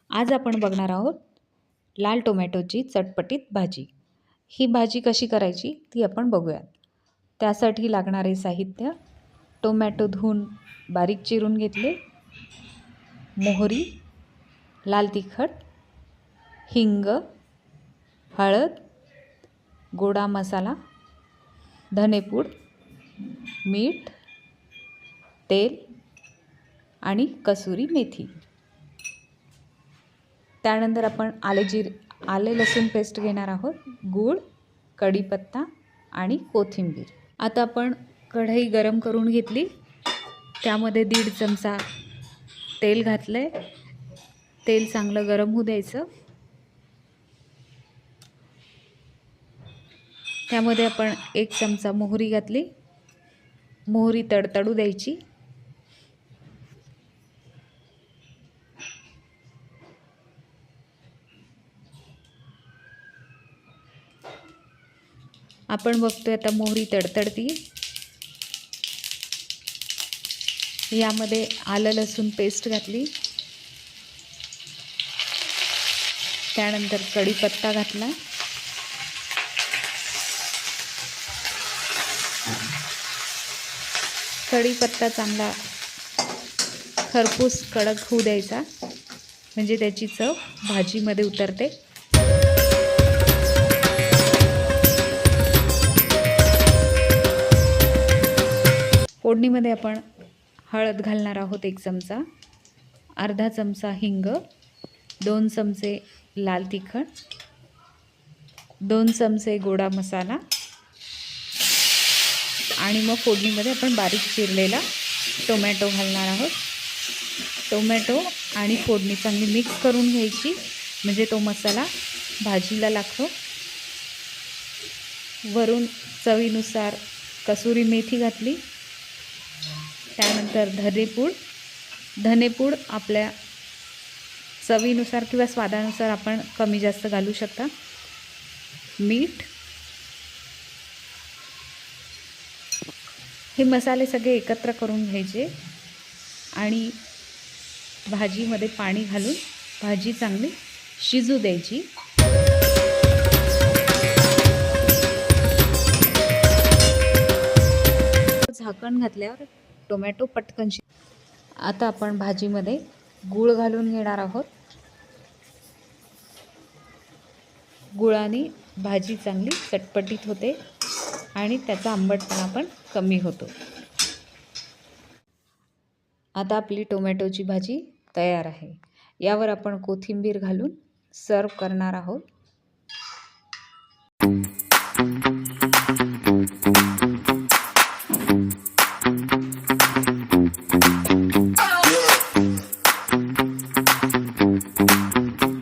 आज आपण बघणार आहोत लाल टोमॅटोची चटपटीत भाजी। ही भाजी कशी करायची ती आपण बघूया। त्यासाठी लागणारे साहित्य: टोमॅटो धुवून बारीक चिरून घेतले, मोहरी, लाल तिखट, हिंग, हळद, गोडा मसाला, धनेपूड, मीठ, तेल आणि कसुरी मेथी। त्यानंतर आपण आले लसूण पेस्ट घेणार आहोत, गूळ, कढीपत्ता आणि कोथिंबीर। आता आपण कढई गरम करून घेतली, त्यामध्ये 1.5 चमचा तेल घातले। तेल चांगलं गरम होऊ द्यायचं। त्यामध्ये आपण 1 चमचा मोहरी घातली। मोहरी तडतडू द्यायची। आपण बघतोय आता मोहरी तडतडती। यामध्ये आलं लसूण पेस्ट घातली, त्यानंतर कढीपत्ता घातला, कढीपत्ता चांगला खरपूस कडक होऊ द्यायचा, म्हणजे त्याची चव भाजीमध्ये उतरते। फोडणीमध्ये आपण हळद घालणार आहोत 1 चमचा, अर्धा चमचा हिंग, 2 चमचे लाल तिखट, 2 चमचे गोडा मसाला आणि मग फोडणीमध्ये आपण बारीक चिरलेला टोमॅटो घालणार आहोत। टोमॅटो आणि फोडणी चांगली मिक्स करून घ्यायची, म्हणजे तो मसाला भाजीला लागतो। वरून चवीनुसार कसुरी मेथी घातली, त्यानंतर धनेपूड आपल्या चवीनुसार किंवा स्वादानुसार आपण कमी जास्त घालू शकता, मीठ। हे मसाले सगळे एकत्र करून घ्यायचे आणि भाजीमध्ये पाणी घालून भाजी चांगली शिजू द्यायची। झाकण घातल्यावर टोमॅटो पटकन आता आपण भाजीमध्ये गूळ घालून घेणार आहोत। गुळाने भाजी चांगली चटपटीत होते आणि त्याचा आंबटपणा पण कमी होतो। आता आपली टोमॅटोची भाजी तयार आहे। यावर आपण कोथिंबीर घालून सर्व करणार आहोत।